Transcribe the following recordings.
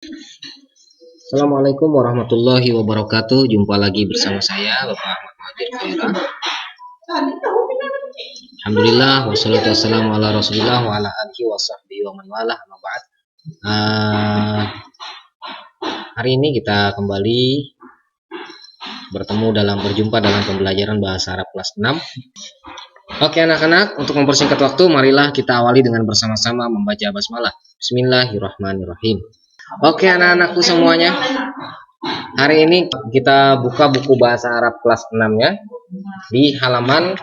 Assalamualaikum warahmatullahi wabarakatuh. Jumpa lagi bersama saya Bapak Ahmad Muhajir Khaira. Alhamdulillah wassalatu wassalamu ala Rasulillah wa ala alihi wa sahbihi wa man walah, amma ba'd. Hari ini kita kembali berjumpa dalam pembelajaran bahasa Arab kelas 6. Oke anak-anak, untuk mempersingkat waktu, marilah kita awali dengan bersama-sama membaca basmalah. Bismillahirrahmanirrahim. Oke anak-anakku semuanya, hari ini kita buka buku bahasa Arab kelas 6 ya, di halaman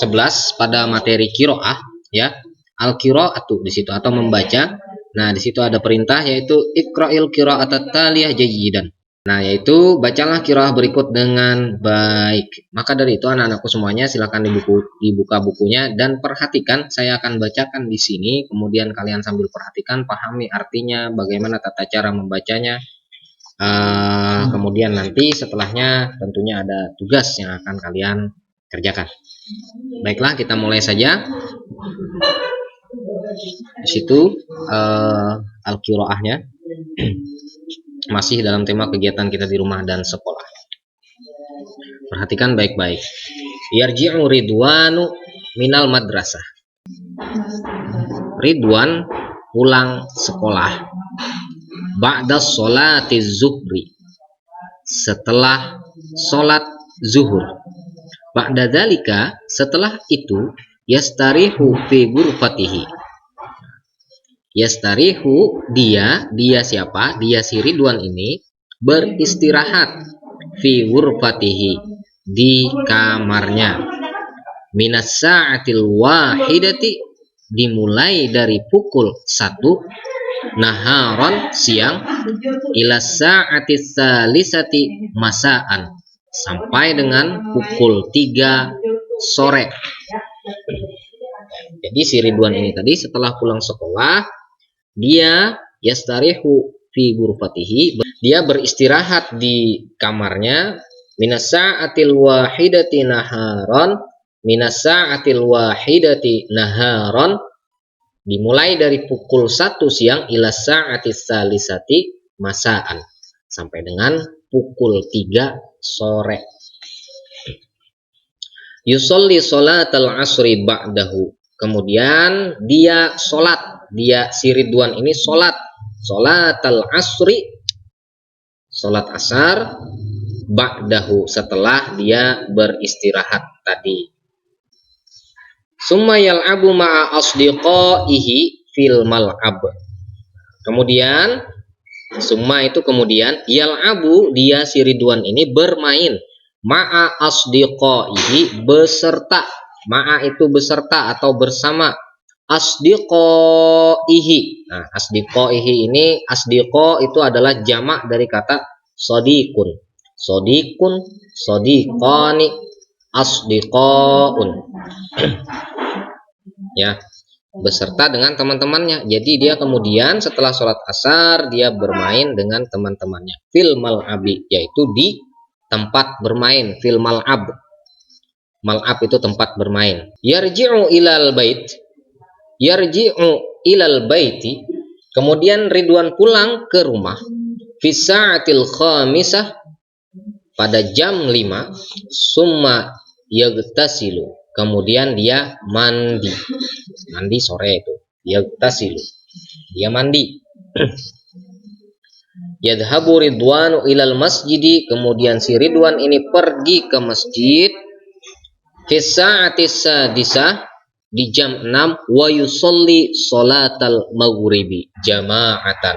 11 pada materi qiraah ya. Al-qiraatu di situ atau membaca. Nah, di situ ada perintah yaitu iqra'il qira'atat taliyah jayyidan. Nah, yaitu bacalah qiraah berikut dengan baik. Maka dari itu anak-anakku semuanya silakan dibuka bukunya dan perhatikan, saya akan bacakan di sini, kemudian kalian sambil perhatikan, pahami artinya, bagaimana tata cara membacanya. Kemudian nanti setelahnya tentunya ada tugas yang akan kalian kerjakan. Baiklah, kita mulai saja. Di situ al-qiraahnya masih dalam tema kegiatan kita di rumah dan sekolah. Perhatikan baik-baik. Yarji'u Ridwanu minal madrasah. Ridwan pulang sekolah. Ba'da sholati zuhri, setelah sholat zuhur. Ba'da dzalika, setelah itu, yastarihu fi ghurfatihi. Yastarihu, dia siapa? Dia si Ridwan ini beristirahat fi ghurfatihi, di kamarnya. Minas sa'atil wahidati, dimulai dari pukul 1 naharon siang, ila sa'ati salisati masaan, sampai dengan pukul 3 sore. Jadi si Ridwan ini tadi setelah pulang sekolah, dia yastarihu fi ghurfatihi, dia beristirahat di kamarnya, minas sa'atil wahidati naharon, minas sa'atil wahidati naharon, dimulai dari pukul 1 siang, ila sa'ati salisati masaan, sampai dengan pukul 3 sore. Yusolli sholatal asri ba'dahu, kemudian dia si Ridwan ini sholatal asri, sholat asar, ba'dahu, setelah dia beristirahat tadi. Summa yal'abu ma'a asdiqaihi fil mal'ab. Kemudian summa itu kemudian, yal'abu, dia si Ridwan ini bermain, ma'a asdiqaihi, beserta. Ma'a itu beserta atau bersama. Asdiqaihi. Nah, asdiqaihi ini, asdiqo itu adalah jamak dari kata sodiqun. Sodiqun, sodiqani, asdiqaun. Ya, beserta dengan teman-temannya. Jadi dia kemudian setelah sholat asar, dia bermain dengan teman-temannya. Fil mal'abi, yaitu di tempat bermain. Fil mal'ab. Mal'ab itu tempat bermain. Yarji'u ilal bait. Yarji'u ilal baiti. Kemudian Ridwan pulang ke rumah. Fi sa'atil khamisah, pada jam 5. Summa yagtasilu, kemudian dia mandi sore itu. Yagtasilu, dia mandi. Yadhabu Ridwanu ilal masjidi, kemudian si Ridwan ini pergi ke masjid. Fi sa'atis sadisah, di jam 6. Wa yusolli sholatal maghribi jama'atan,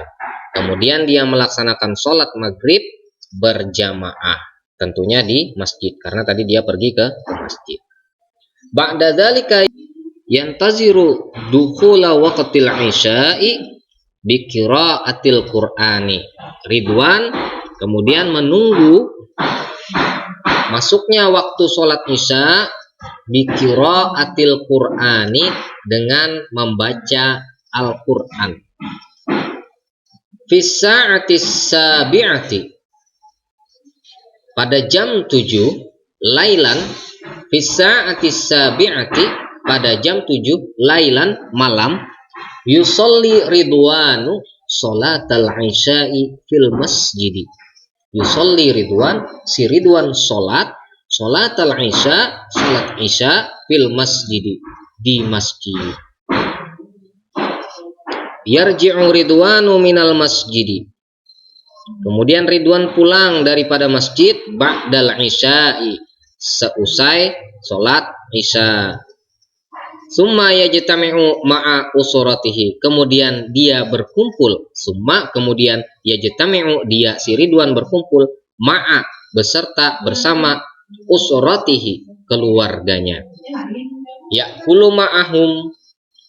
kemudian dia melaksanakan sholat maghrib berjamaah, tentunya di masjid, karena tadi dia pergi ke masjid. Ba'da dzalika yantaziru dukhula waqtil isya'i bi qira'atil qur'ani. Ridwan kemudian menunggu masuknya waktu sholat isya bi qira'atil qur'ani, dengan membaca Al-Qur'an. Fi sa'atis sabi'ati, pada jam 7. Lailan, fi sa'atis sabi'ati, pada jam 7. Lailan, malam. Yusolli Ridwanu sholatal isya'i fil masjidi. Yusolli Ridwan, si Ridwan sholatal isya, sholat isya fil masjidi, di masjid. Yarji'u Ridwanu minal masjidi. Kemudian Ridwan pulang daripada masjid ba'dal isya'i, seusai sholat isya. Summa yajtami'u ma'a usuratihi, kemudian dia berkumpul. Summa, kemudian yajtami'u, dia si Ridwan berkumpul, ma'a, beserta, bersama, usuratihi, keluarganya. Ya'kulu ma'ahum,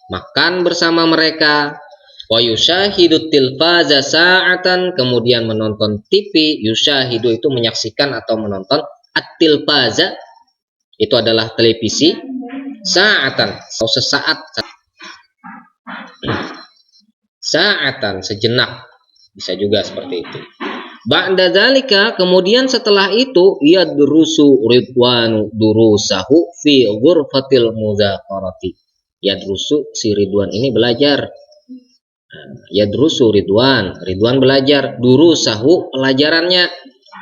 makan bersama mereka. Wa yushahidu tilfaza sa'atan, kemudian menonton TV. Yushahidu itu menyaksikan atau menonton. At-tilfaza itu adalah televisi. Sa'atan atau sesaat. Sa'atan sejenak, bisa juga seperti itu. Ba'da dzalika, kemudian setelah itu, yadrusu Ridwanu durusahu fi ghurfatil mudzakarati. Yadrusu, si Ridwan ini belajar. Yadrusu Ridwan belajar, durusahu pelajarannya,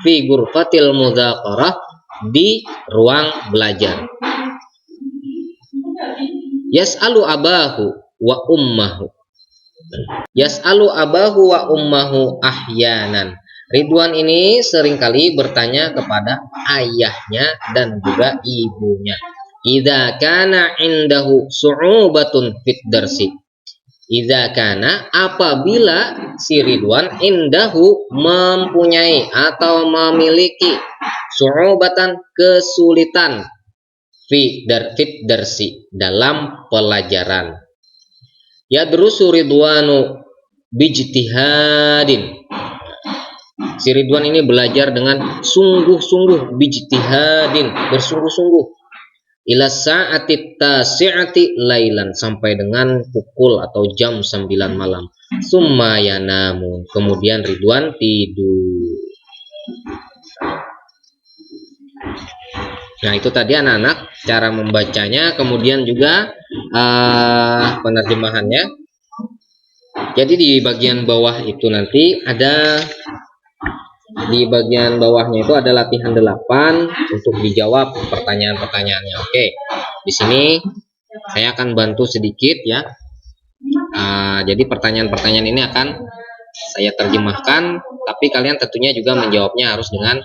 fi ghurfatil mudzakarah, di ruang belajar. Yas'alu abahu wa ummahu. Yas'alu abahu wa ummahu ahyanan. Ridwan ini seringkali bertanya kepada ayahnya dan juga ibunya. Idza kana indahu su'ubatun fit darsi. Idza kana, apabila si Ridwan indahu mempunyai atau memiliki su'ubatan, kesulitan, fit darsi, dalam pelajaran. Yadrusu Ridwanu bijtihadin. Si Ridwan ini belajar dengan sungguh-sungguh, bijtihadin, bersungguh-sungguh. Ila sa'ati tasi'ati lailan, sampai dengan pukul atau jam 9 malam. Summa yanamu, kemudian Ridwan tidur. Nah, itu tadi anak-anak cara membacanya, kemudian juga penerjemahannya. Jadi di bagian bawah itu nanti ada, di bagian bawahnya itu ada latihan 8 untuk dijawab pertanyaan-pertanyaannya. Oke, di sini saya akan bantu sedikit ya. Jadi pertanyaan-pertanyaan ini akan saya terjemahkan, tapi kalian tentunya juga menjawabnya harus dengan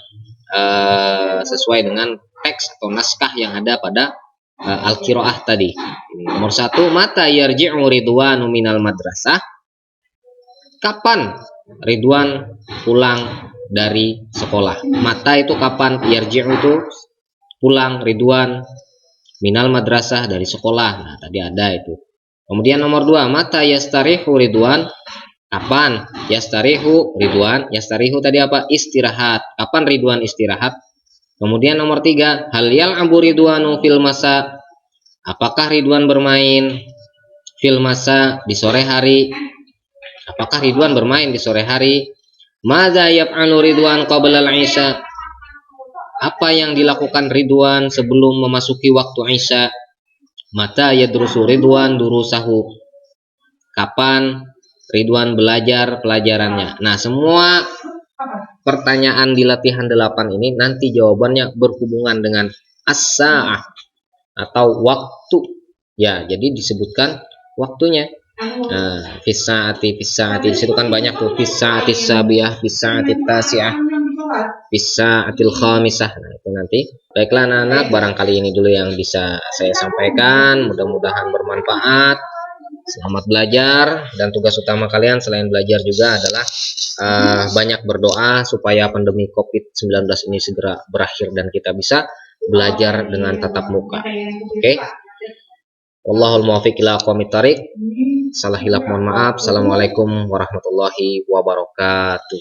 sesuai dengan teks atau naskah yang ada pada al-qiraah tadi. Nomor 1, mata yarji'u Ridwanu minal madrasah. Kapan Ridwan pulang dari sekolah? Mata itu kapan, yarji'u itu pulang, Ridwan minal madrasah, dari sekolah. Nah, tadi ada itu. Kemudian nomor 2, mata yastarihu Ridwan. Kapan yastarihu Ridwan? Yastarihu tadi apa? Istirahat. Kapan Ridwan istirahat? Kemudian nomor 3, hal yal'abu Ridwanu fil masa. Apakah Ridwan bermain fil masa, di sore hari? Apakah Ridwan bermain di sore hari? Madza yaf'alu Ridwan qabla al-isya. Apa yang dilakukan Ridwan sebelum memasuki waktu isya? Mata yadrusu Ridwan durusahu. Kapan Ridwan belajar pelajarannya? Nah, semua pertanyaan di latihan 8 ini nanti jawabannya berhubungan dengan as-sa'ah atau waktu. Ya, jadi disebutkan waktunya. Nah, fisa'ati di situ kan banyak tuh, fisa'ati sabiyah, fisa'ati tasi'ah, fisa'atil khamisah. Nah, itu nanti. Baiklah anak-anak, barangkali ini dulu yang bisa saya sampaikan. Mudah-mudahan bermanfaat. Selamat belajar, dan tugas utama kalian selain belajar juga adalah banyak berdoa supaya pandemi COVID-19 ini segera berakhir dan kita bisa belajar dengan tatap muka. Oke? Wallahul muwaffiq ila aqwamit thariq. Salah hilaf mohon maaf. Assalamualaikum warahmatullahi wabarakatuh.